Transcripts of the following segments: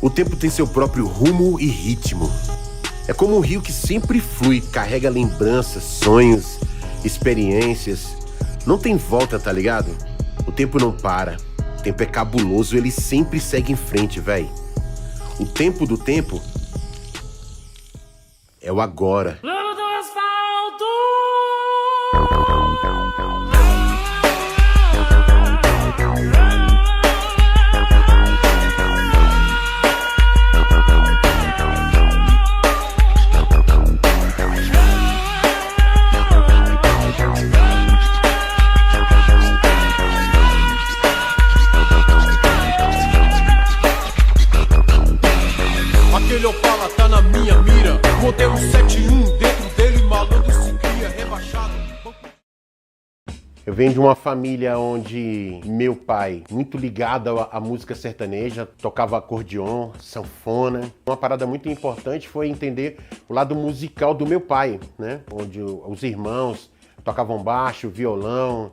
O tempo tem seu próprio rumo e ritmo. É como um rio que sempre flui, carrega lembranças, sonhos, experiências. Não tem volta, tá ligado? O tempo não para. O tempo é cabuloso, ele sempre segue em frente, véi. O tempo do tempo é o agora. Aquele Opala tá na minha mira, modelo 71, dentro dele malandro se cria, rebaixado. Eu venho de uma família onde meu pai, muito ligado à música sertaneja, tocava acordeon, sanfona. Uma parada muito importante foi entender o lado musical do meu pai, né? Onde os irmãos tocavam baixo, violão.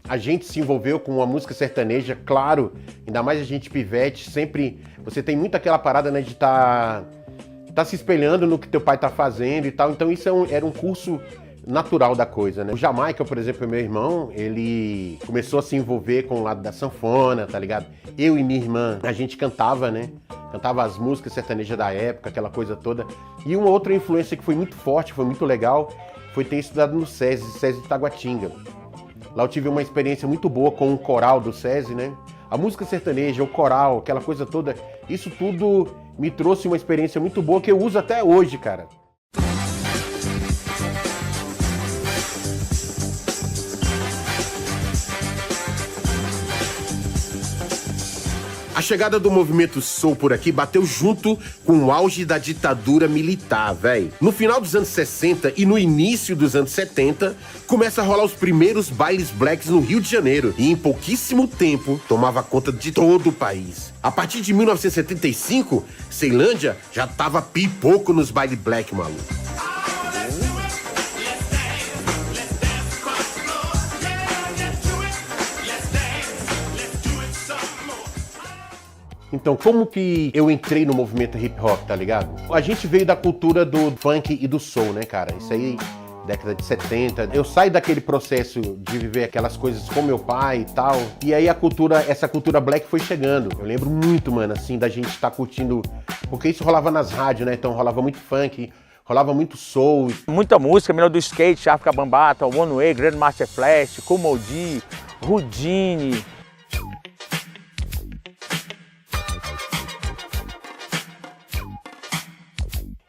A gente se envolveu com a música sertaneja, claro, ainda mais a gente pivete, sempre... Você tem muito aquela parada, né, de tá se espelhando no que teu pai tá fazendo e tal, então isso era um curso natural da coisa, né? O Jamaica, por exemplo, meu irmão, ele começou a se envolver com o lado da sanfona, tá ligado? Eu e minha irmã, a gente cantava, né? Cantava as músicas sertanejas da época, aquela coisa toda. E uma outra influência que foi muito forte, foi muito legal, foi ter estudado no SESI de Taguatinga. Lá eu tive uma experiência muito boa com o coral do SESI, né? A música sertaneja, o coral, aquela coisa toda, isso tudo me trouxe uma experiência muito boa que eu uso até hoje, cara. A chegada do movimento soul por aqui bateu junto com o auge da ditadura militar, velho. No final dos anos 60 e no início dos anos 70, começa a rolar os primeiros bailes blacks no Rio de Janeiro e em pouquíssimo tempo tomava conta de todo o país. A partir de 1975, Ceilândia já tava pipoco nos bailes black, maluco. Então, como que eu entrei no movimento hip hop, tá ligado? A gente veio da cultura do funk e do soul, né, cara? Isso aí, década de 70. Eu saio daquele processo de viver aquelas coisas com meu pai e tal. E aí essa cultura black foi chegando. Eu lembro muito, mano, assim, da gente estar curtindo... Porque isso rolava nas rádios, né? Então rolava muito funk, rolava muito soul. Muita música, melhor do skate, África Bambata, One Way, Grandmaster Flash, Kool D, Houdini.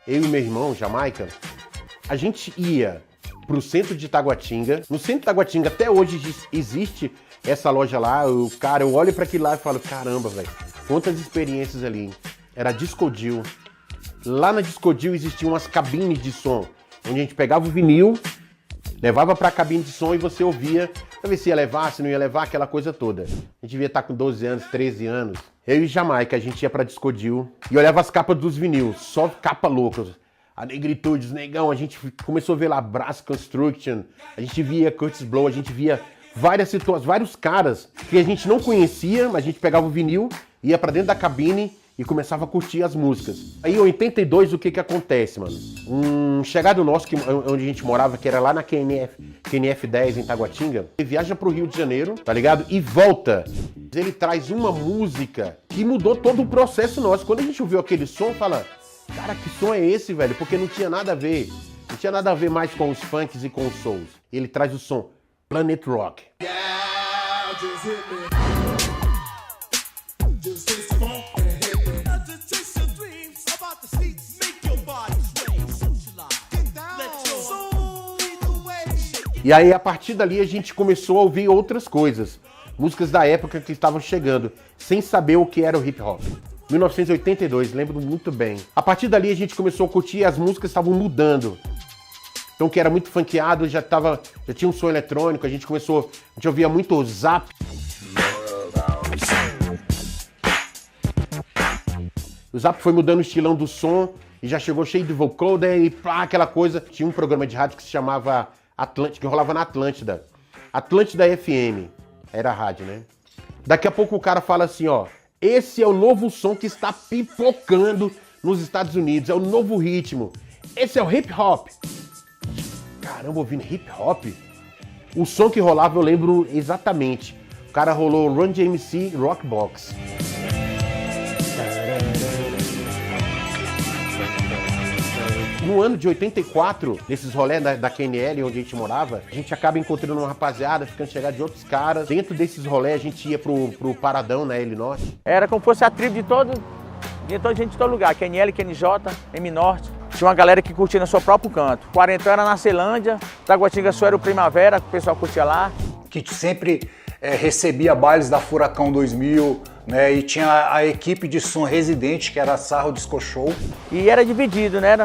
Eu e meu irmão, Jamaica, a gente ia pro centro de Taguatinga. No centro de Taguatinga até hoje existe essa loja lá. Eu olho pra aquilo lá e falo, caramba, velho, quantas experiências ali, hein? Era Discodil. Lá na Discodil existiam umas cabines de som, onde a gente pegava o vinil, levava pra cabine de som e você ouvia, pra ver se ia levar, se não ia levar, aquela coisa toda. A gente devia estar com 12 anos, 13 anos. Eu e Jamaica, a gente ia pra Discodil e olhava as capas dos vinil, só capa louca. A Negritude, os negão, a gente começou a ver lá Brass Construction, a gente via Curtis Blow, a gente via várias situações, vários caras que a gente não conhecia, mas a gente pegava o vinil, ia pra dentro da cabine e começava a curtir as músicas. Aí em 82, o que acontece, mano? Um chegado nosso, onde a gente morava, que era lá na QNF 10, em Taguatinga, ele viaja pro Rio de Janeiro, tá ligado? E volta. Ele traz uma música que mudou todo o processo nosso. Quando a gente ouviu aquele som, fala, cara, que som é esse, velho? Porque não tinha nada a ver. Não tinha nada a ver mais com os funks e com os souls. Ele traz o som Planet Rock. E aí, a partir dali, a gente começou a ouvir outras coisas. Músicas da época que estavam chegando, sem saber o que era o hip hop. 1982, lembro muito bem. A partir dali, a gente começou a curtir e as músicas estavam mudando. Então, que era muito funkeado, já tinha um som eletrônico, a gente ouvia muito o Zap. O Zap foi mudando o estilão do som e já chegou cheio de vocoder e pá, aquela coisa. Tinha um programa de rádio que se chamava Atlântida, que rolava na Atlântida. Atlântida FM, era a rádio, né? Daqui a pouco o cara fala assim, ó, Esse é o novo som que está pipocando nos Estados Unidos, é o novo ritmo. Esse é o hip hop. Caramba, ouvindo hip hop? O som que rolava eu lembro exatamente. O cara rolou Run DMC Rock Box. No ano de 84, nesses rolês da KNL, onde a gente morava, a gente acaba encontrando uma rapaziada, ficando chegado de outros caras. Dentro desses rolês, a gente ia pro Paradão, na L Norte. Era como se fosse a tribo de toda gente de todo lugar, KNL, KNJ, M Norte. Tinha uma galera que curtia no seu próprio canto. Quarentão era na Ceilândia, Taguatinga só era o Primavera, que o pessoal curtia lá. Que sempre recebia bailes da Furacão 2000, né? E tinha a equipe de som residente, que era a Sarro Disco Show. E era dividido, né?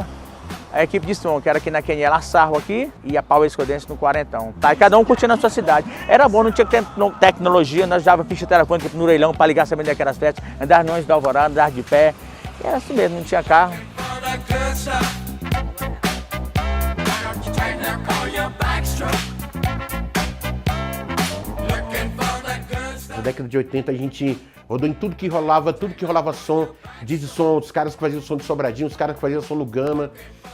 A equipe de som, que era aqui na KNL, a Sarro aqui, e a Power Escodense no Quarentão. Tá? E cada um curtindo a sua cidade. Era bom, não tinha tecnologia, nós dava ficha telefônica no orelhão para ligar sabendo daquelas festas, andar no ônibus da Alvorada, andar de pé. E era assim mesmo, não tinha carro. Na década de 80 a gente rodou em tudo que rolava som, Dizzy Som, os caras que faziam som de Sobradinho, os caras que faziam som no Gama,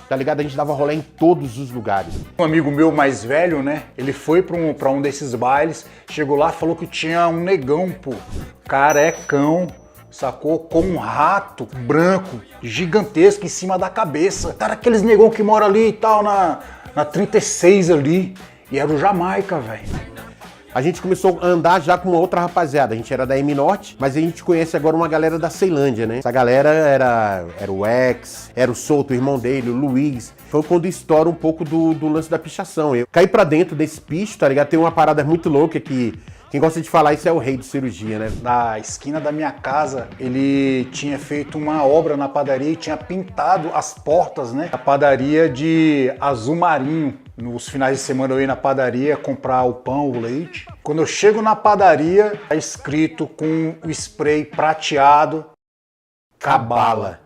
tá ligado? A gente dava rolê em todos os lugares. Um amigo meu mais velho, né, ele foi pra um desses bailes, chegou lá, falou que tinha um negão, pô, carecão, sacou? Com um rato branco, gigantesco em cima da cabeça. Cara, aqueles negão que mora ali e tal, na 36 ali, e era o Jamaica, velho. A gente começou a andar já com uma outra rapaziada. A gente era da M Norte, mas a gente conhece agora uma galera da Ceilândia, né? Essa galera era o X, era o Souto, o irmão dele, o Luiz. Foi quando estoura um pouco do lance da pichação. Eu caí pra dentro desse picho, tá ligado? Tem uma parada muito louca que quem gosta de falar isso é o rei de cirurgia, né? Na esquina da minha casa, ele tinha feito uma obra na padaria e tinha pintado as portas, né? A padaria de azul marinho. Nos finais de semana eu ia na padaria comprar o pão, o leite. Quando eu chego na padaria, tá escrito com o spray prateado, Cabala.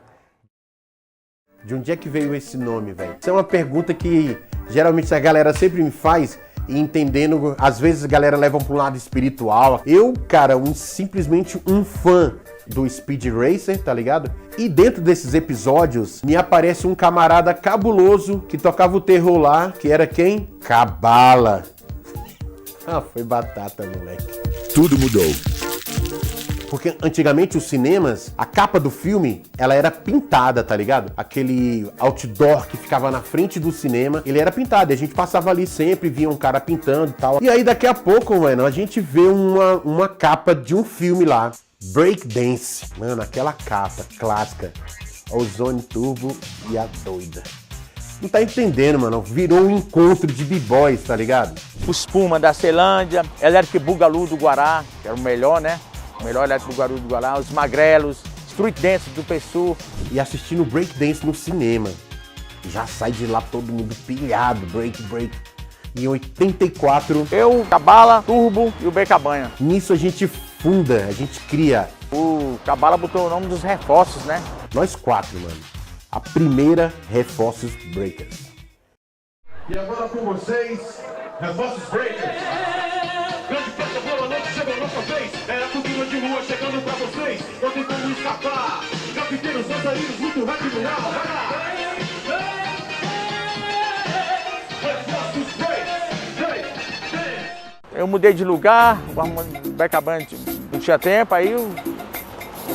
De onde é que veio esse nome, velho? Isso é uma pergunta que geralmente a galera sempre me faz, e entendendo, às vezes a galera leva para um lado espiritual. Eu, cara, simplesmente um fã do Speed Racer, tá ligado? E dentro desses episódios, me aparece um camarada cabuloso que tocava o terror lá, que era quem? Cabala. Ah, foi batata, moleque. Tudo mudou. Porque antigamente os cinemas, a capa do filme, ela era pintada, tá ligado? Aquele outdoor que ficava na frente do cinema, ele era pintado. E a gente passava ali sempre, via um cara pintando e tal. E aí daqui a pouco, mano, a gente vê uma capa de um filme lá. Breakdance. Mano, aquela capa clássica. Ozone Turbo e a doida. Não tá entendendo, mano. Virou um encontro de b-boys, tá ligado? O Espuma da Ceilândia, Elétrico Bugalu do Guará, que era o melhor, né? O melhor elétrico Bugalu do Guará, os Magrelos, Street Dance do Pessu. E assistindo breakdance no cinema. Já sai de lá todo mundo pilhado, break. Em 84... Eu, Cabala, Turbo e o Becabanha. Nisso a gente funda, a gente cria. O Cabala botou o nome dos reforços, né? Nós quatro, mano. A primeira Reforços Breakers. E agora com vocês, Reforços Breakers. Grande festa, boa noite, chegou nossa vez. É a cultura de rua chegando pra vocês. Não tem como escapar. Capiteiros, dançarinos, muito rap no ar. Vai lá. Reforços Breakers. Eu mudei de lugar, o Becabanha não tinha tempo, aí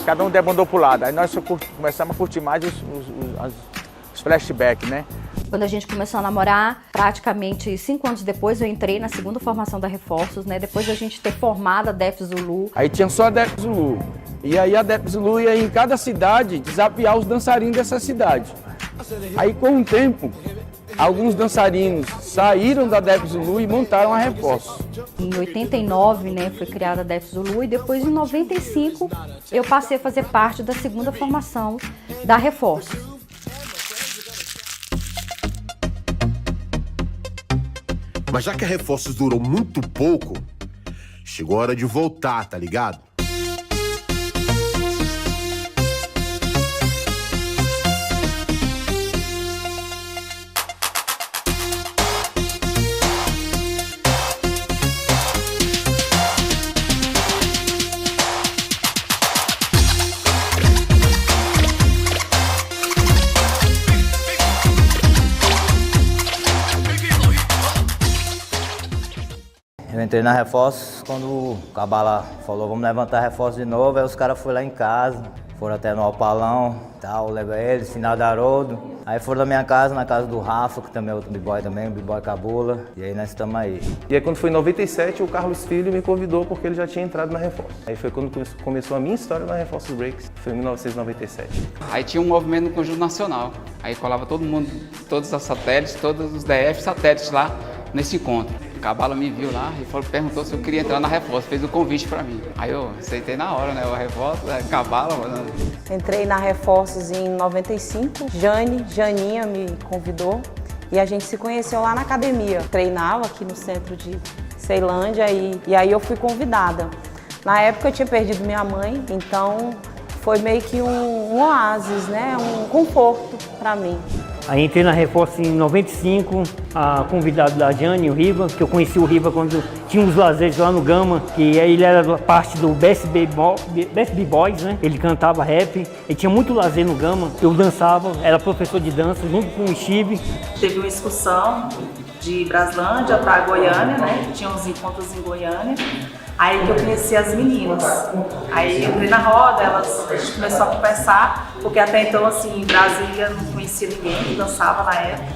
cada um debandou pro lado. Aí nós começamos a curtir mais os flashbacks, né? Quando a gente começou a namorar, praticamente 5 anos depois eu entrei na segunda formação da Reforços, né? Depois da gente ter formado a Def Zulu. Aí tinha só a Def Zulu. E aí a Def Zulu ia em cada cidade desafiar os dançarinos dessa cidade. Aí com o tempo, alguns dançarinos saíram da Def Zulu e montaram a Reforços. Em 89, né, foi criada a Def Zulu e depois em 95 eu passei a fazer parte da segunda formação da Reforços. Mas já que a Reforços durou muito pouco, chegou a hora de voltar, tá ligado? entrei na Reforços quando o Cabala falou, vamos levantar Reforços de novo, aí os caras foram lá em casa, foram até no Alpalão, tal, levei eles, final da Haroldo. Aí foram na minha casa, na casa do Rafa, que também é outro b-boy também, o b-boy Cabula, e aí nós estamos aí. E aí quando foi em 97, o Carlos Filho me convidou porque ele já tinha entrado na Reforços. Aí foi quando começou a minha história na Reforços Breaks, foi em 1997. Aí tinha um movimento no Conjunto Nacional, aí colava todo mundo, todos os satélites, todos os DF satélites lá nesse encontro. O Cabala me viu lá e perguntou se eu queria entrar na Reforços, fez o convite pra mim. Aí eu aceitei na hora, né, o Reforços, Cabala, mano. Entrei na Reforços em 95, Janinha me convidou e a gente se conheceu lá na academia. Treinava aqui no centro de Ceilândia e aí eu fui convidada. Na época eu tinha perdido minha mãe, então foi meio que um oásis, né? Um conforto para mim. Aí entrei na Reforços em 95, a convidado da Jane, o Riva, que eu conheci o Riva quando tinha uns lazeres lá no Gama, que ele era parte do Best B-Boys, né? Ele cantava rap, ele tinha muito lazer no Gama, eu dançava, era professor de dança, junto com o Steve. Teve uma excursão de Braslândia para Goiânia, né? Tinha uns encontros em Goiânia. Aí que eu conheci as meninas. Aí eu entrei na roda, a gente começou a conversar, porque até então, assim, em Brasília não conhecia ninguém que dançava na época.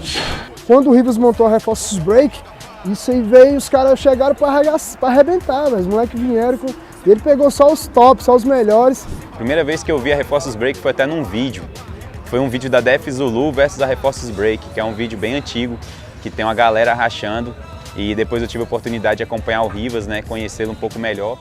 Quando o Rivas montou a Reforços Break, isso aí veio, os caras chegaram para arrebentar, mas os moleques vieram, ele pegou só os tops, só os melhores. Primeira vez que eu vi a Reforços Break foi até num vídeo. Foi um vídeo da Def Zulu versus a Reforços Break, que é um vídeo bem antigo, que tem uma galera rachando. E depois eu tive a oportunidade de acompanhar o Rivas, né, conhecê-lo um pouco melhor.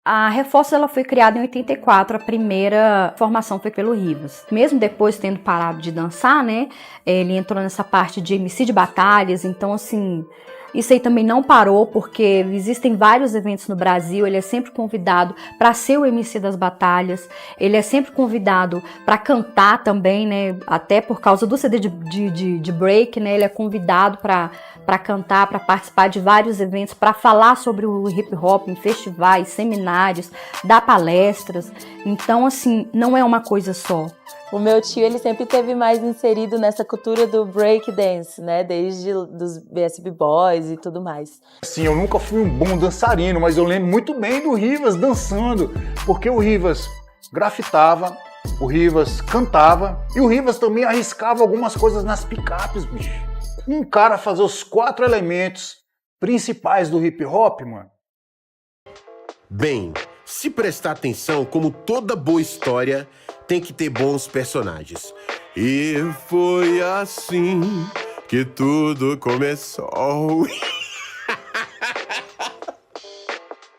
A Reforços ela foi criada em 84, a primeira formação foi pelo Rivas. Mesmo depois tendo parado de dançar, né, ele entrou nessa parte de MC de batalhas, então assim, isso aí também não parou, porque existem vários eventos no Brasil, ele é sempre convidado para ser o MC das batalhas, ele é sempre convidado para cantar também, né, até por causa do CD de break, né, ele é convidado para cantar, para participar de vários eventos, para falar sobre o hip hop em festivais, seminários, dar palestras, então assim, não é uma coisa só. O meu tio, ele sempre teve mais inserido nessa cultura do break dance, né? Desde dos BSB Boys e tudo mais. Sim, eu nunca fui um bom dançarino, mas eu lembro muito bem do Rivas dançando, porque o Rivas grafitava, o Rivas cantava e o Rivas também arriscava algumas coisas nas picapes, bicho. Um cara fazer os 4 elementos principais do hip hop, mano. Bem, se prestar atenção, como toda boa história, tem que ter bons personagens. E foi assim que tudo começou.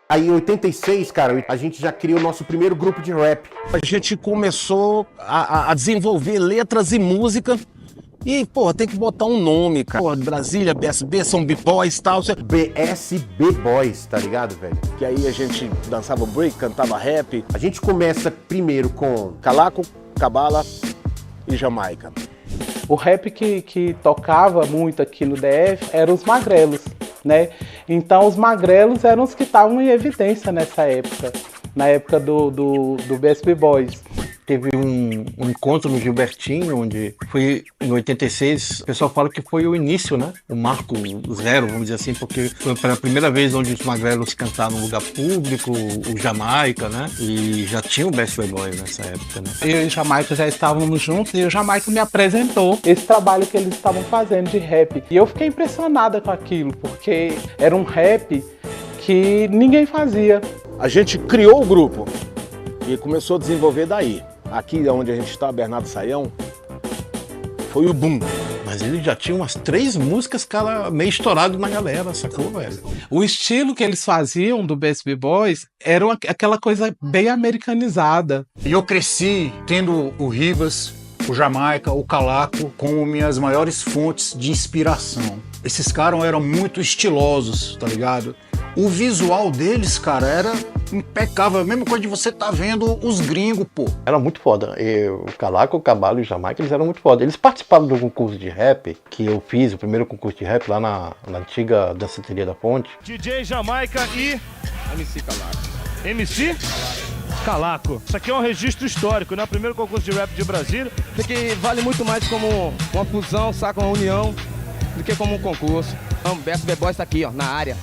Aí em 86, cara, a gente já criou o nosso primeiro grupo de rap. A gente começou a desenvolver letras e música. E, pô, tem que botar um nome, cara. Pô, Brasília, BSB, são B-Boys e tal. BSB Boys, tá ligado, velho? Que aí a gente dançava break, cantava rap. A gente começa primeiro com Calaco, Cabala e Jamaica. O rap que tocava muito aqui no DF eram os magrelos, né? Então os magrelos eram os que estavam em evidência nessa época. Na época do BSB Boys. Teve um encontro no Gilbertinho, onde foi em 86, o pessoal fala que foi o início, né? O marco zero, vamos dizer assim, porque foi pela primeira vez onde os magrelos cantaram no lugar público, o Jamaica, né? E já tinha o Best Boy nessa época, né? Eu e o Jamaica já estávamos juntos e o Jamaica me apresentou esse trabalho que eles estavam fazendo de rap. E eu fiquei impressionada com aquilo, porque era um rap que ninguém fazia. A gente criou o grupo e começou a desenvolver daí. Aqui onde a gente está, Bernardo Saião, foi o boom. Mas ele já tinha umas 3 músicas, cara, meio estourado na galera, sacou, velho? O estilo que eles faziam do BSB Boys era aquela coisa bem americanizada. E eu cresci tendo o Rivas, o Jamaica, o Calaco como minhas maiores fontes de inspiração. Esses caras eram muito estilosos, tá ligado? O visual deles, cara, era impecável. A mesma coisa de você tá vendo os gringos, pô. Era muito foda. O Calaco, o Cabalo e o Jamaica, eles eram muito foda. Eles participaram do concurso de rap que eu fiz, o primeiro concurso de rap lá na antiga danceteria da Ponte. DJ Jamaica e MC Calaco. MC Calaco. Isso aqui é um registro histórico, né? O primeiro concurso de rap de Brasília. Isso aqui vale muito mais como uma fusão, saca, uma união, do que como um concurso. Então, BSB Boys tá aqui, ó, na área.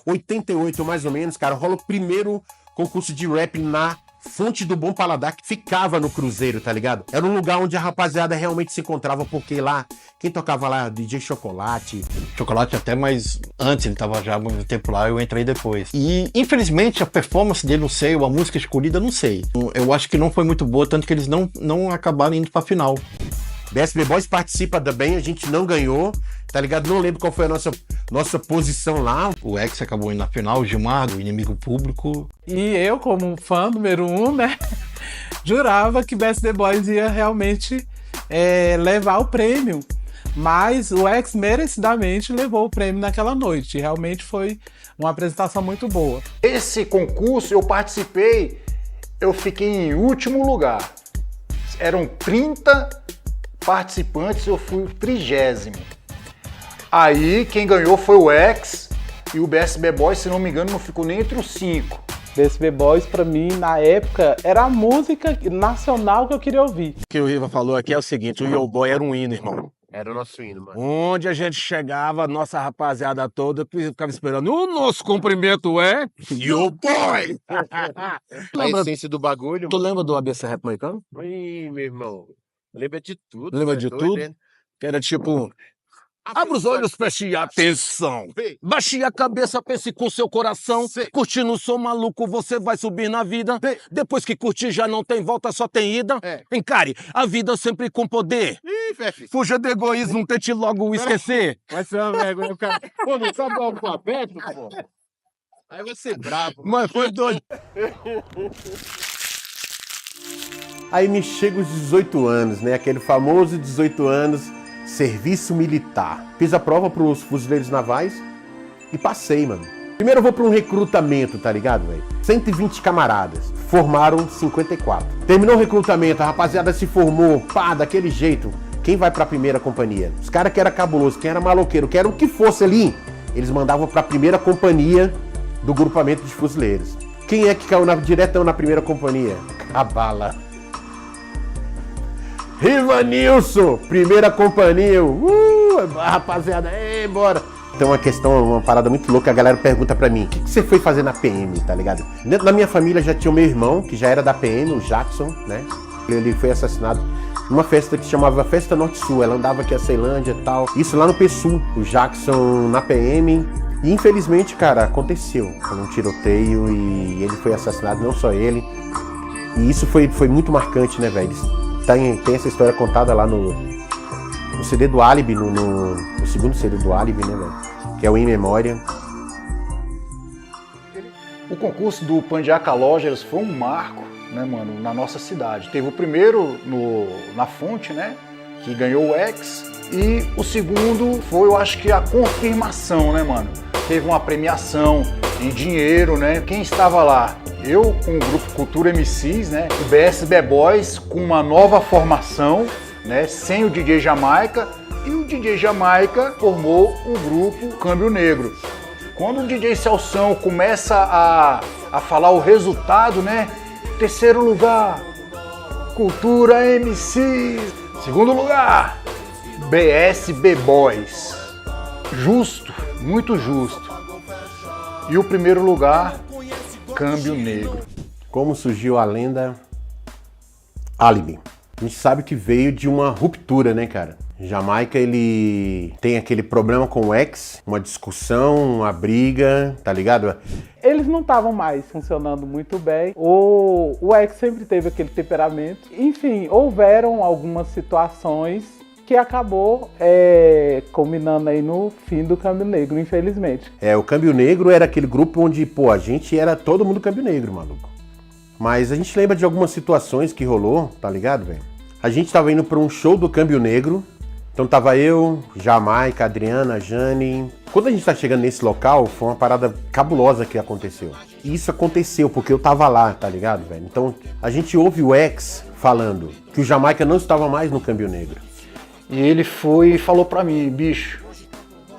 88 mais ou menos, cara, rola o primeiro concurso de rap na Fonte do Bom Paladar, que ficava no Cruzeiro, tá ligado? Era um lugar onde a rapaziada realmente se encontrava, porque lá, quem tocava lá, DJ Chocolate. Chocolate até, mas antes, ele tava já há muito tempo lá, eu entrei depois. E, infelizmente, a performance dele, não sei, ou a música escolhida, não sei. Eu acho que não foi muito boa, tanto que eles não acabaram indo pra final. BSB Boys participa também, a gente não ganhou, tá ligado? Não lembro qual foi a nossa posição lá. O X acabou indo na final, o Gilmar, do Inimigo Público. E eu, como fã número 1, né, jurava que BSB Boys ia realmente levar o prêmio. Mas o X merecidamente levou o prêmio naquela noite. Realmente foi uma apresentação muito boa. Esse concurso eu participei, eu fiquei em último lugar. Eram 30 participantes, eu fui o 30º. Aí quem ganhou foi o X e o BSB Boys, se não me engano, não ficou nem entre os 5. BSB Boys, pra mim, na época, era a música nacional que eu queria ouvir. O que o Riva falou aqui é o seguinte, o Yo Boy era um hino, irmão. Era o nosso hino, mano. Onde a gente chegava, nossa rapaziada toda ficava esperando. O nosso cumprimento é Yo Boy! A essência do bagulho. Tu lembra do ABC Rap Moicano? Ih, meu irmão. Lembra de tudo. Lembra de tudo? Que era tipo... Abra os olhos, preste atenção. Baixe a cabeça, pense com seu coração. Curtindo o som maluco, você vai subir na vida. Depois que curtir, já não tem volta, só tem ida. Encare a vida sempre com poder. Fuja do egoísmo, tente logo esquecer. Vai ser uma vergonha, cara. Pô, não sabe o alfabeto, pô? Aí vai ser brabo. Mas foi doido. Aí me chega os 18 anos, né? Aquele famoso 18 anos, serviço militar. Fiz a prova pros fuzileiros navais e passei, mano. Primeiro eu vou pra um recrutamento, tá ligado, velho? 120 camaradas, formaram 54. Terminou o recrutamento, a rapaziada se formou, pá, daquele jeito. Quem vai pra primeira companhia? Os caras que era cabuloso, quem era maloqueiro, que era o que fosse ali, eles mandavam pra primeira companhia do grupamento de fuzileiros. Quem é que caiu diretão na primeira companhia? Cabala. Rivanilson, primeira companhia. Rapaziada, bora. Tem uma questão, uma parada muito louca, a galera pergunta pra mim, o que você foi fazer na PM, tá ligado? Dentro da minha família já tinha o meu irmão, que já era da PM, o Jackson, né? Ele foi assassinado numa festa que se chamava Festa Norte-Sul, ela andava aqui a Ceilândia e tal. Isso lá no PSU, o Jackson na PM. E infelizmente, cara, aconteceu. Foi um tiroteio e ele foi assassinado, não só ele. E isso foi muito marcante, né, velho? Tem essa história contada lá no CD do Alibi, no segundo CD do Alibi, né, velho? Que é o In Memória. O concurso do Pandiaca Logers foi um marco, né, mano, na nossa cidade. Teve o primeiro na Fonte, né, que ganhou o X. E o segundo foi, eu acho que a confirmação, né, mano? Teve uma premiação em dinheiro, né? Quem estava lá? Eu com o grupo Cultura MCs, né? O BSB Boys com uma nova formação, né? Sem o DJ Jamaica. E o DJ Jamaica formou o grupo Câmbio Negro. Quando o DJ Celção começa a falar o resultado, né? Terceiro lugar, Cultura MCs. Segundo lugar, BSB Boys. Justo, muito justo. E o primeiro lugar, Câmbio Negro. Como surgiu a lenda Alibi? A gente sabe que veio de uma ruptura, né, cara? Jamaica, ele tem aquele problema com o X, uma discussão, uma briga, tá ligado? Eles não estavam mais funcionando muito bem. O X sempre teve aquele temperamento. Enfim, houveram algumas situações que acabou culminando aí no fim do Câmbio Negro, infelizmente. O Câmbio Negro era aquele grupo onde, pô, a gente era todo mundo Câmbio Negro, maluco. Mas a gente lembra de algumas situações que rolou, tá ligado, velho? A gente tava indo pra um show do Câmbio Negro, então tava eu, Jamaica, Adriana, Jane. Quando a gente tá chegando nesse local, foi uma parada cabulosa que aconteceu. E isso aconteceu porque eu tava lá, tá ligado, velho? Então a gente ouve o X falando que o Jamaica não estava mais no Câmbio Negro. E ele foi e falou pra mim, bicho,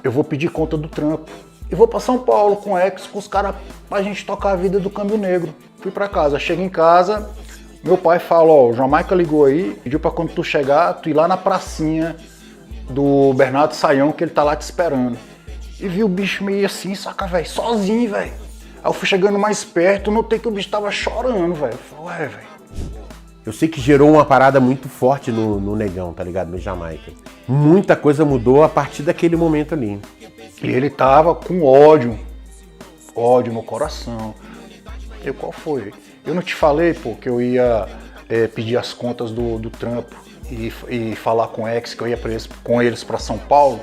eu vou pedir conta do trampo. E vou pra São Paulo com o X, com os caras, pra gente tocar a vida do Câmbio Negro. Fui pra casa, chego em casa, meu pai fala, ó, o Jamaica ligou aí, pediu pra quando tu chegar, tu ir lá na pracinha do Bernardo Saião, que ele tá lá te esperando. e vi o bicho meio assim, saca, velho, sozinho, velho. Aí eu fui chegando mais perto, notei que o bicho tava chorando, velho. Eu falei, ué, velho. Eu sei que gerou uma parada muito forte no Negão, tá ligado? No Jamaica. Muita coisa mudou a partir daquele momento ali. E ele tava com ódio no coração. E qual foi? Eu não te falei, pô, que eu ia pedir as contas do trampo e falar com o ex, que eu ia com eles pra São Paulo?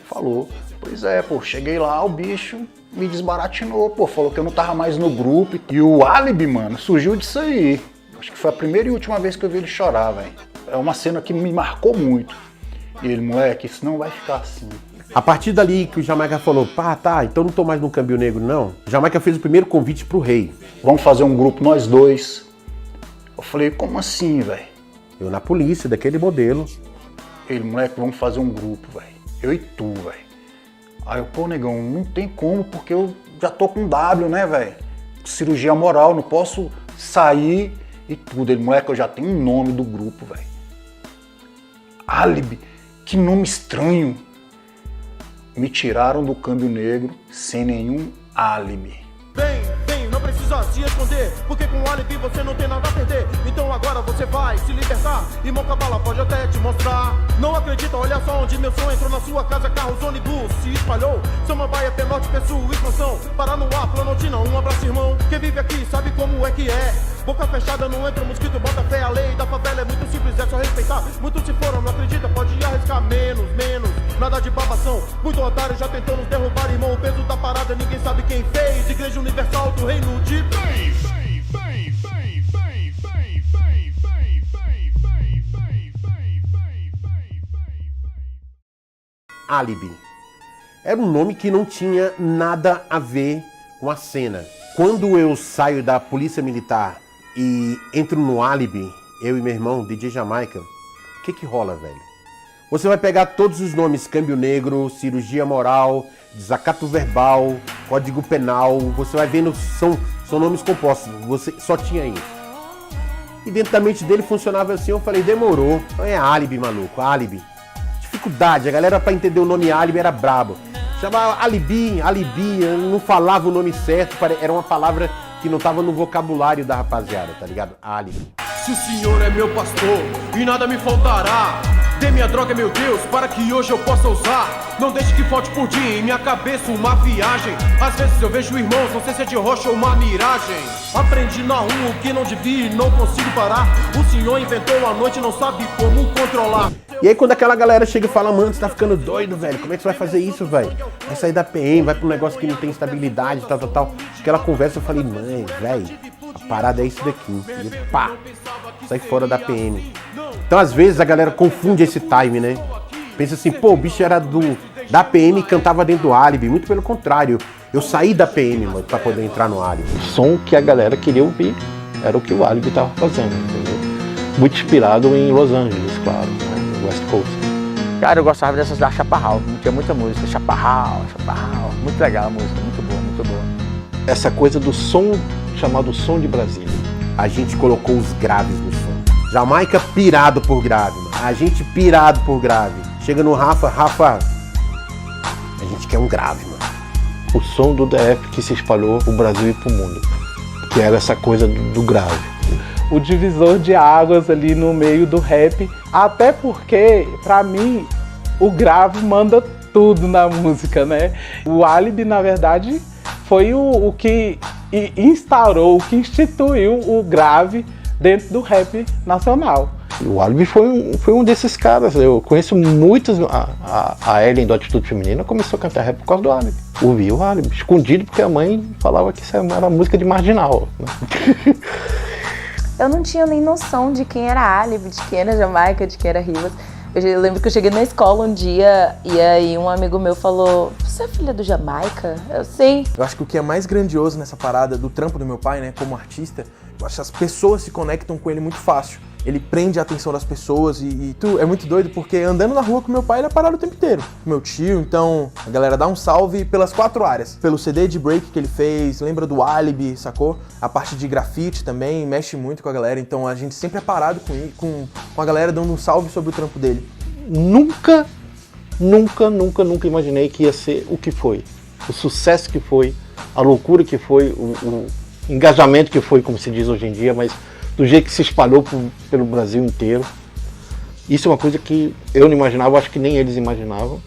Falou. Pois é, pô, cheguei lá, o bicho me desbaratinou, pô, falou que eu não tava mais no grupo. E o álibi, mano, surgiu disso aí. Acho que foi a primeira e última vez que eu vi ele chorar, velho. É uma cena que me marcou muito. E ele, moleque, isso não vai ficar assim. A partir dali que o Jamaica falou, pá, tá, então não tô mais no Câmbio Negro, não. O Jamaica fez o primeiro convite pro Rei. Vamos fazer um grupo nós dois. Eu falei, como assim, velho? Eu na polícia, daquele modelo. Ele, moleque, vamos fazer um grupo, velho. Eu e tu, velho. Aí eu, pô, negão, não tem como, porque eu já tô com W, né, velho? Cirurgia moral, não posso sair e tudo. Ele, moleque, eu já tenho um nome do grupo, velho. Álibi, que nome estranho. Me tiraram do Câmbio Negro sem nenhum álibi. Vem, não precisa se esconder, porque com o álibi você não tem nada a perder. Então agora você vai se libertar e Mocabala pode até te mostrar. Não acredita, olha só onde meu som entrou na sua casa, carros, ônibus se espalhou. Samambaia, Penorte, Pessoa, expansão, Paranoá, Planaltina, um abraço, irmão. Quem vive aqui sabe como é que é. Boca fechada, não entra mosquito, bota fé. A lei da favela é muito simples, é só respeitar. Muitos se foram, não acredita, pode arriscar menos. Nada de babação, muito otário já tentou nos derrubar, irmão. O peso da parada ninguém sabe quem fez. Igreja Universal do Reino de Deus. Álibi. Era um nome que não tinha nada a ver com a cena. Quando eu saio da polícia militar e entro no Álibi, eu e meu irmão, DJ Jamaica, o que rola, velho? Você vai pegar todos os nomes, Câmbio Negro, Cirurgia Moral, Desacato Verbal, Código Penal, você vai vendo, são nomes compostos, você só tinha isso. E dentro da mente dele funcionava assim, eu falei, demorou, é álibi, maluco, álibi. Dificuldade, a galera pra entender o nome álibi era brabo. Chamava alibi, eu não falava o nome certo, era uma palavra que não tava no vocabulário da rapaziada, tá ligado? Álibi. Se o Senhor é meu pastor e nada me faltará, dê minha droga, meu Deus, para que hoje eu possa usar. Não deixe que falte por dia em minha cabeça uma viagem. Às vezes eu vejo irmãos, não sei se é de rocha ou uma miragem. Aprendi na rua o que não devia e não consigo parar. O Senhor inventou a noite e não sabe como controlar. E aí quando aquela galera chega e fala, mano, você tá ficando doido, velho, como é que você vai fazer isso, velho? Vai sair da PM, vai pra um negócio que não tem estabilidade, tal. Aquela conversa eu falei, mãe, velho, a parada é isso daqui. E pá, sai fora da PM. Então às vezes a galera confunde esse time, né? Pensa assim, pô, o bicho era da PM e cantava dentro do álibi. Muito pelo contrário, eu saí da PM, mano, pra poder entrar no álibi. O som que a galera queria ouvir era o que o álibi tava fazendo, entendeu? Muito inspirado em Los Angeles, claro, né? West Coast. Cara, eu gostava dessas da Chaparral, tinha muita música, Chaparral, muito legal a música, muito boa. Essa coisa do som chamado som de Brasília. A gente colocou os graves no som. Jamaica pirado por grave, mano. A gente pirado por grave. Chega no Rafa, a gente quer um grave, mano. O som do DF que se espalhou pro Brasil e pro mundo, que era essa coisa do grave. O divisor de águas ali no meio do rap, até porque, pra mim, o grave manda tudo na música, né? O álibi, na verdade, foi o que instaurou, o que instituiu o grave dentro do rap nacional. O álibi foi um desses caras. Eu conheço muitos. A Ellen do Atitude Feminina começou a cantar rap por causa do álibi. Ouvi o álibi, escondido, porque a mãe falava que isso era música de marginal, né? Eu não tinha nem noção de quem era álibi, de quem era Jamaica, de quem era Rivas. Eu lembro que eu cheguei na escola um dia e aí um amigo meu falou: "Você é filha do Jamaica?" Eu, sim. Eu acho que o que é mais grandioso nessa parada do trampo do meu pai, né, como artista, eu acho que as pessoas se conectam com ele muito fácil. Ele prende a atenção das pessoas e é muito doido porque andando na rua com meu pai ele é parado o tempo inteiro. Com meu tio, então a galera dá um salve pelas 4 áreas. Pelo CD de break que ele fez, lembra do álibi, sacou? A parte de grafite também mexe muito com a galera, então a gente sempre é parado com a galera dando um salve sobre o trampo dele. Nunca Nunca imaginei que ia ser o que foi. O sucesso que foi, a loucura que foi, o engajamento que foi, como se diz hoje em dia, mas do jeito que se espalhou pelo Brasil inteiro. Isso é uma coisa que eu não imaginava, acho que nem eles imaginavam.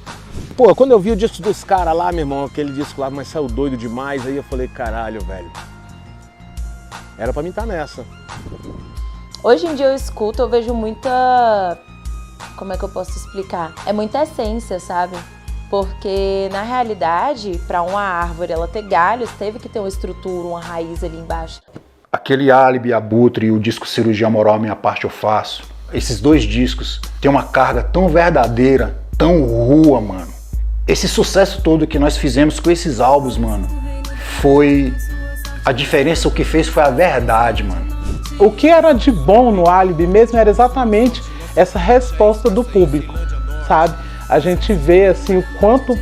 Pô, quando eu vi o disco dos caras lá, meu irmão, aquele disco lá, mas saiu doido demais, aí eu falei, caralho, velho. Era pra mim estar nessa. Hoje em dia eu escuto, eu vejo muita... Como é que eu posso explicar? É muita essência, sabe? Porque, na realidade, para uma árvore ela ter galhos, teve que ter uma estrutura, uma raiz ali embaixo. Aquele Álibi, Abutre e o disco Cirurgia Moral, Minha Parte Eu Faço, esses 2 discos têm uma carga tão verdadeira, tão rua, mano. Esse sucesso todo que nós fizemos com esses álbuns, mano, foi... A diferença, o que fez foi a verdade, mano. O que era de bom no Álibi mesmo era exatamente essa resposta do público, sabe? A gente vê assim o quanto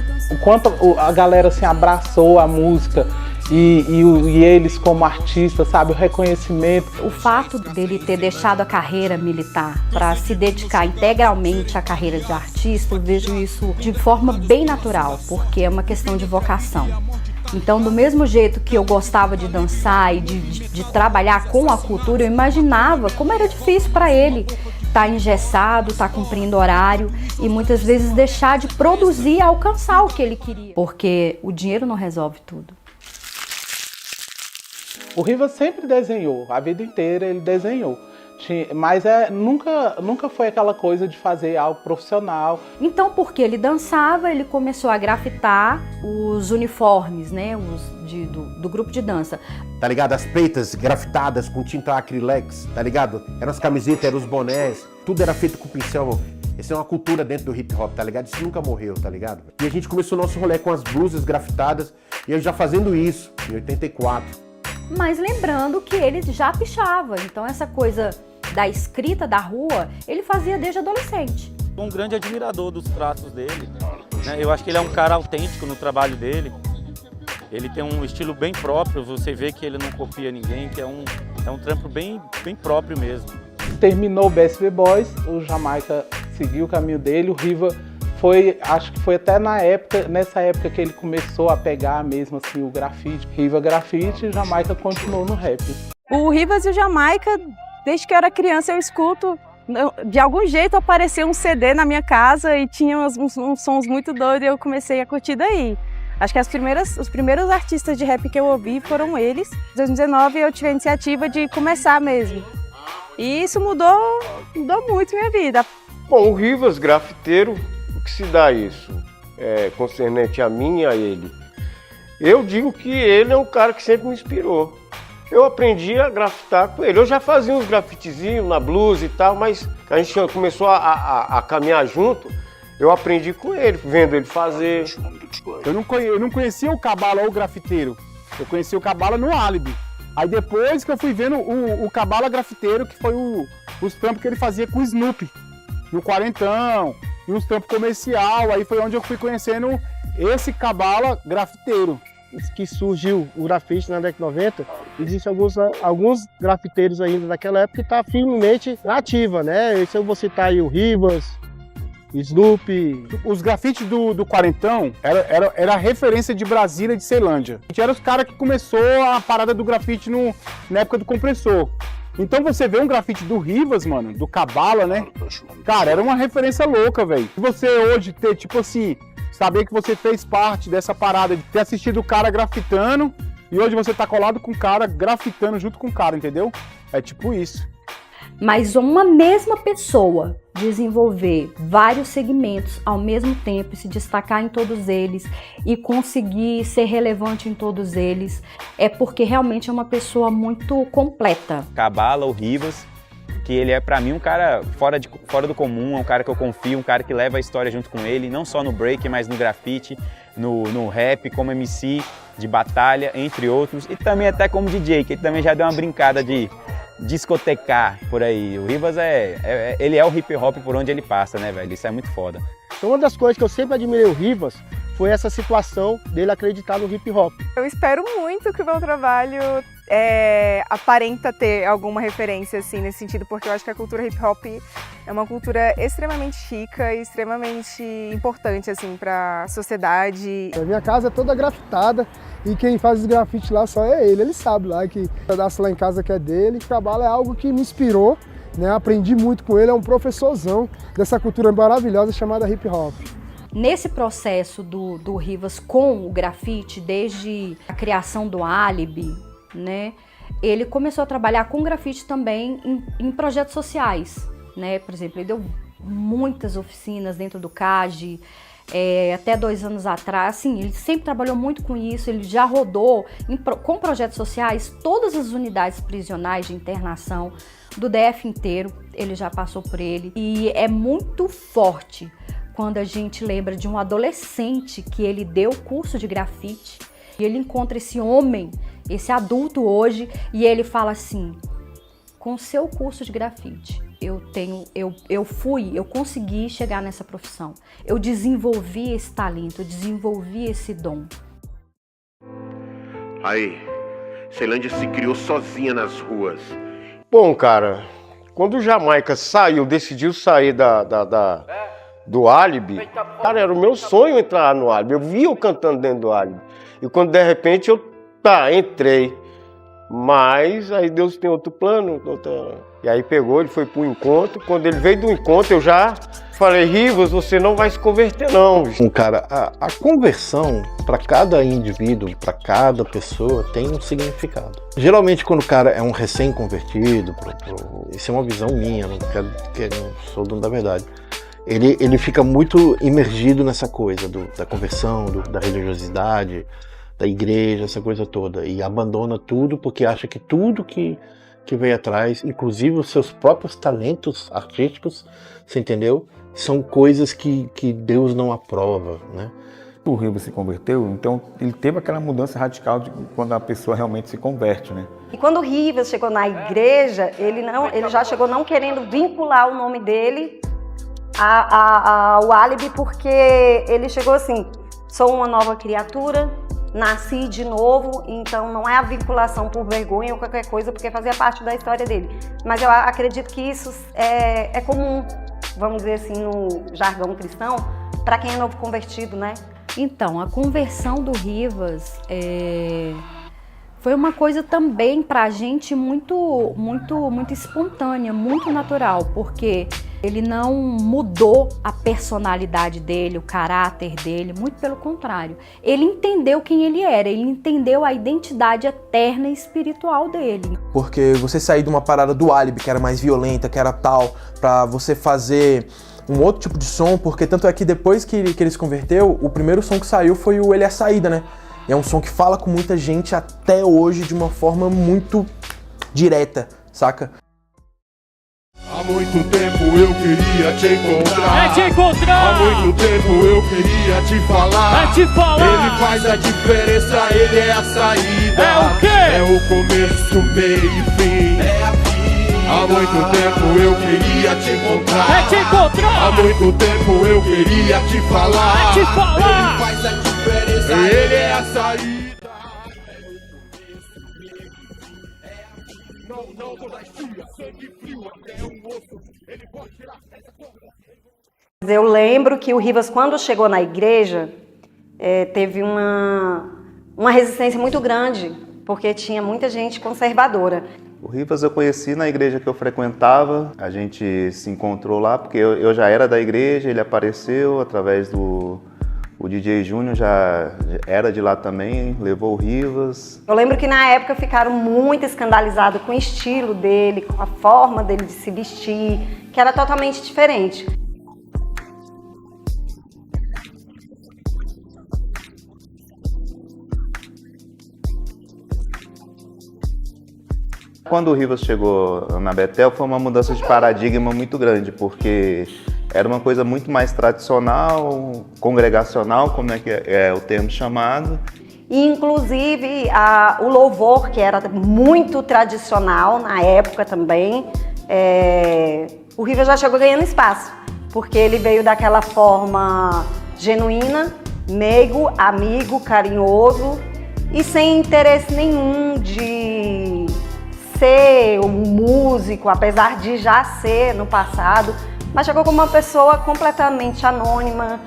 a galera assim abraçou a música e eles como artistas, sabe, o reconhecimento. O fato dele ter deixado a carreira militar para se dedicar integralmente à carreira de artista, eu vejo isso de forma bem natural, porque é uma questão de vocação. Então, do mesmo jeito que eu gostava de dançar e de trabalhar com a cultura, eu imaginava como era difícil para ele estar engessado, estar cumprindo horário e muitas vezes deixar de produzir e alcançar o que ele queria. Porque o dinheiro não resolve tudo. O Rivas sempre desenhou, a vida inteira ele desenhou. Mas nunca foi aquela coisa de fazer algo profissional. Então, porque ele dançava, ele começou a grafitar os uniformes, né, do grupo de dança. Tá ligado? As peitas grafitadas com tinta acrilex, tá ligado? Eram as camisetas, eram os bonés, tudo era feito com pincel. Essa é uma cultura dentro do hip hop, tá ligado? Isso nunca morreu, tá ligado? E a gente começou o nosso rolê com as blusas grafitadas e eu já fazendo isso, em 84. Mas lembrando que ele já pichava, então essa coisa da escrita da rua, ele fazia desde adolescente. Sou um grande admirador dos traços dele, né? Eu acho que ele é um cara autêntico no trabalho dele. Ele tem um estilo bem próprio, você vê que ele não copia ninguém, que é um trampo bem próprio mesmo. Terminou o BSB Boys, o Jamaica seguiu o caminho dele, o Riva acho que foi até nessa época que ele começou a pegar mesmo assim o grafite, Riva grafite, e o Jamaica continuou no rap. O Rivas e o Jamaica, desde que eu era criança eu escuto, de algum jeito apareceu um CD na minha casa e tinha uns sons muito doidos e eu comecei a curtir daí. Acho que os primeiros artistas de rap que eu ouvi foram eles. Em 2019 eu tive a iniciativa de começar mesmo. E isso mudou muito minha vida. Bom, o Rivas, grafiteiro, o que se dá isso? Concernente a mim e a ele. Eu digo que ele é um cara que sempre me inspirou. Eu aprendi a grafitar com ele. Eu já fazia uns grafitezinhos na blusa e tal, mas a gente começou a caminhar junto. Eu aprendi com ele, vendo ele fazer. Eu não conhecia o Cabala ou o grafiteiro. Eu conheci o Cabala no Álibi. Aí depois que eu fui vendo o Cabala grafiteiro, que foi os trampos que ele fazia com o Snoopy, no Quarentão, e os trampos comercial. Aí foi onde eu fui conhecendo esse Cabala grafiteiro. Que surgiu o grafite na década de 90, existem alguns grafiteiros ainda daquela época que está firmemente ativa, né? Se eu vou citar aí o Rivas, Snoopy. Os grafites do Quarentão era a referência de Brasília e de Ceilândia. Era os caras que começou a parada do grafite na época do compressor. Então você vê um grafite do Rivas, mano, do Cabala, né? Cara, era uma referência louca, velho. Você hoje ter, tipo assim, saber que você fez parte dessa parada, de ter assistido o cara grafitando, e hoje você tá colado com o cara, grafitando junto com o cara, entendeu? É tipo isso. Mas uma mesma pessoa desenvolver vários segmentos ao mesmo tempo, se destacar em todos eles e conseguir ser relevante em todos eles, é porque realmente é uma pessoa muito completa. Cabala, o Rivas, que ele é pra mim um cara fora do comum, é um cara que eu confio, um cara que leva a história junto com ele, não só no break, mas no grafite, no rap, como MC de batalha, entre outros, e também até como DJ, que ele também já deu uma brincada de discotecar por aí. O Rivas ele é o hip hop por onde ele passa, né, velho? Isso é muito foda. Então, uma das coisas que eu sempre admirei o Rivas foi essa situação dele acreditar no hip hop. Eu espero muito que o meu trabalho aparenta ter alguma referência assim nesse sentido, porque eu acho que a cultura hip hop é uma cultura extremamente rica e extremamente importante assim para a sociedade. A minha casa é toda grafitada e quem faz os grafites lá só é ele sabe lá que o pedaço lá em casa que é dele. O Cabala é algo que me inspirou, né? Aprendi muito com ele, é um professorzão dessa cultura maravilhosa chamada hip hop. Nesse processo do Rivas com o grafite, desde a criação do Alibi, né, ele começou a trabalhar com grafite também em projetos sociais, né? Por exemplo, ele deu muitas oficinas dentro do CAGE, até 2 anos atrás, assim, ele sempre trabalhou muito com isso, ele já rodou com projetos sociais todas as unidades prisionais de internação do DF inteiro, ele já passou por ele, e é muito forte quando a gente lembra de um adolescente que ele deu curso de grafite e ele encontra esse homem, esse adulto hoje, e ele fala assim: com seu curso de grafite, eu consegui chegar nessa profissão, eu desenvolvi esse talento, eu desenvolvi esse dom. Aí, Ceilândia se criou sozinha nas ruas. Bom, cara, quando o Jamaica decidiu sair do Alibi, cara, era o meu sonho entrar no Alibi. Eu via eu cantando dentro do Alibi. E quando de repente eu entrei. Mas aí Deus tem outro plano. E aí pegou, ele foi pro encontro. Quando ele veio do encontro, eu já falei: Rivas, você não vai se converter não. Cara, a conversão para cada indivíduo, para cada pessoa, tem um significado. Geralmente quando o cara é um recém-convertido, isso é uma visão minha, não sou dono da verdade. Ele fica muito imergido nessa coisa da conversão, da religiosidade, da igreja, essa coisa toda, e abandona tudo porque acha que tudo que veio atrás, inclusive os seus próprios talentos artísticos, você entendeu? São coisas que Deus não aprova, né? O Rivas se converteu, então ele teve aquela mudança radical de quando a pessoa realmente se converte, né? E quando o Rivas chegou na igreja, ele já chegou não querendo vincular o nome dele ao Alibi, porque ele chegou assim: sou uma nova criatura, nasci de novo, então não é a vinculação por vergonha ou qualquer coisa, porque fazia parte da história dele. Mas eu acredito que isso é comum, vamos dizer assim, no jargão cristão, para quem é novo convertido, né? Então, a conversão do Rivas foi uma coisa também pra gente muito espontânea, muito natural, porque ele não mudou a personalidade dele, o caráter dele, muito pelo contrário. Ele entendeu quem ele era, ele entendeu a identidade eterna e espiritual dele. Porque você sair de uma parada do Alibi, que era mais violenta, que era tal, pra você fazer um outro tipo de som, porque tanto é que depois que ele se converteu, o primeiro som que saiu foi o Ele é a Saída, né? É um som que fala com muita gente até hoje de uma forma muito direta, saca? Há muito tempo eu queria te encontrar. É te encontrar. Há muito tempo eu queria te falar. É te falar. Ele faz a diferença, ele é a saída. É o quê? É o começo, meio e fim. É a vida. Há muito tempo eu queria te encontrar. É te encontrar. Há muito tempo eu queria te falar. É te falar. Ele faz a diferença, ele é a saída. Não vou dar estia, sangue frio até um osso. Ele pode tirar essa corda. Eu lembro que o Rivas, quando chegou na igreja, teve uma resistência muito grande, porque tinha muita gente conservadora. O Rivas eu conheci na igreja que eu frequentava, a gente se encontrou lá, porque eu já era da igreja, ele apareceu através do... O DJ Júnior já era de lá também, levou o Rivas. Eu lembro que na época ficaram muito escandalizados com o estilo dele, com a forma dele de se vestir, que era totalmente diferente. Quando o Rivas chegou na Bethel foi uma mudança de paradigma muito grande, porque era uma coisa muito mais tradicional, congregacional, como é que é o termo chamado. E, inclusive, o louvor, que era muito tradicional na época também, o Rivas já chegou ganhando espaço, porque ele veio daquela forma genuína, meigo, amigo, carinhoso, e sem interesse nenhum de ser um músico, apesar de já ser no passado, mas chegou como uma pessoa completamente anônima,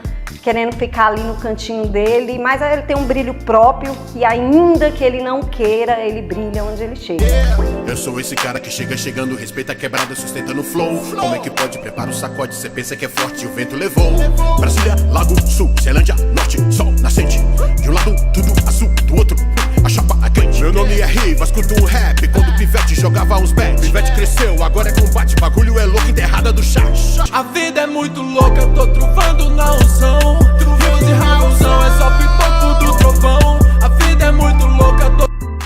querendo ficar ali no cantinho dele, mas ele tem um brilho próprio que ainda que ele não queira, ele brilha onde ele chega. Eu sou esse cara que chega chegando, respeita a quebrada, sustenta no flow. Como é que pode? Prepara o sacode, cê pensa que é forte e o vento levou. Brasília, Lago Sul, Ceilândia, Norte, Sol nascente. De um lado tudo azul, do outro a chapa é quente. Meu nome é Riva, escuto um rap quando o pivete jogava uns bets. Pivete cresceu, agora é combate, bagulho é louco, enterrada do chat. A vida é muito louca, eu tô truvando na unção. Rios e rauzão, é só pipoco do trovão. A vida é muito louca,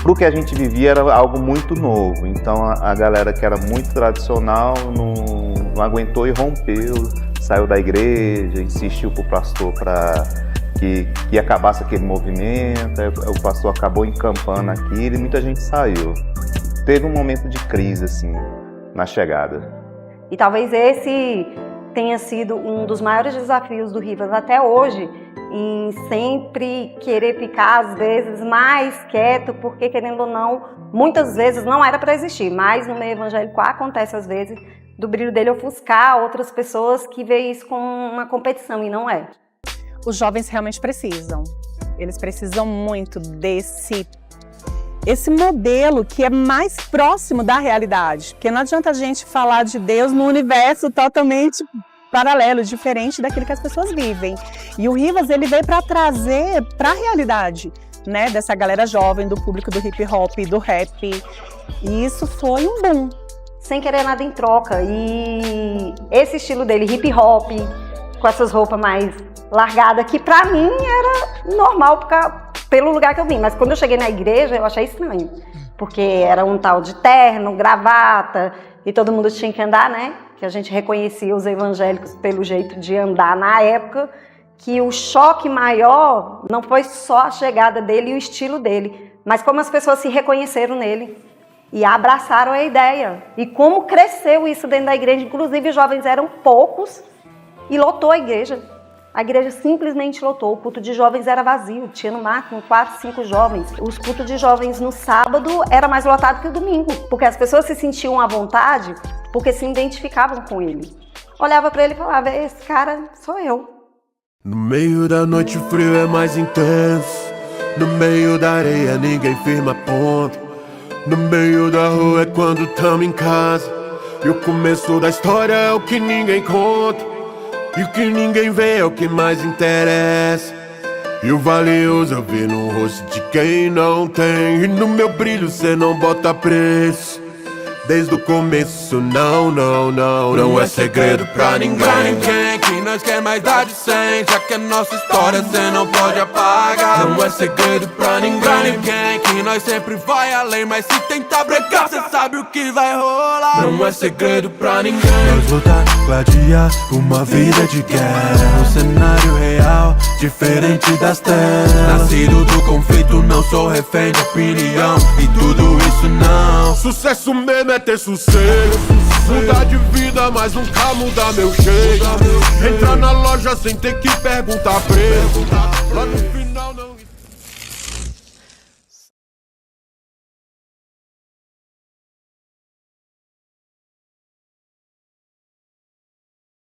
Pro que a gente vivia era algo muito novo, então a galera que era muito tradicional não aguentou e rompeu, saiu da igreja, insistiu pro pastor para que acabasse aquele movimento, o pastor acabou encampando aquilo e muita gente saiu. Teve um momento de crise assim na chegada. E talvez esse tenha sido um dos maiores desafios do Rivas até hoje, em sempre querer ficar, às vezes, mais quieto, porque, querendo ou não, muitas vezes não era para existir, mas no meio evangélico acontece, às vezes, do brilho dele ofuscar outras pessoas que veem isso como uma competição, e não é. Os jovens realmente precisam. Eles precisam muito esse modelo que é mais próximo da realidade, porque não adianta a gente falar de Deus no universo totalmente paralelo, diferente daquilo que as pessoas vivem. E o Rivas, ele veio para trazer para a realidade, né, dessa galera jovem, do público do hip hop, do rap. E isso foi um boom. Sem querer nada em troca. E esse estilo dele, hip hop, com essas roupas mais largadas, que pra mim era normal pelo lugar que eu vim. Mas quando eu cheguei na igreja, eu achei estranho. Porque era um tal de terno, gravata, e todo mundo tinha que andar, né? Que a gente reconhecia os evangélicos pelo jeito de andar na época, que o choque maior não foi só a chegada dele e o estilo dele, mas como as pessoas se reconheceram nele e abraçaram a ideia. E como cresceu isso dentro da igreja, inclusive os jovens eram poucos e lotou a igreja. A igreja simplesmente lotou, o culto de jovens era vazio, tinha no máximo 4, 5 jovens. Os cultos de jovens no sábado era mais lotado que o domingo, porque as pessoas se sentiam à vontade porque se identificavam com ele. Olhava pra ele e falava, esse cara sou eu. No meio da noite o frio é mais intenso. No meio da areia ninguém firma ponto. No meio da rua é quando tamo em casa. E o começo da história é o que ninguém conta. E o que ninguém vê é o que mais interessa. E o valioso eu vi no rosto de quem não tem. E no meu brilho cê não bota preço. Desde o começo, não é segredo pra ninguém. Que nós quer mais dar de 100, já que a nossa história cê não pode apagar. Não é segredo pra ninguém. Que nós sempre vai além, mas se tentar brecar, cê sabe o que vai rolar. Não é segredo pra ninguém. Nós lutar, gladiar, uma vida de guerra. Um cenário real, diferente das telas. Nascido do conflito, não sou refém de opinião. E tudo isso não. Sucesso mesmo é ter sossego. Mudar de vida, mas nunca mudar meu jeito. Entrar na loja sem ter que perguntar preço. Lá no final não.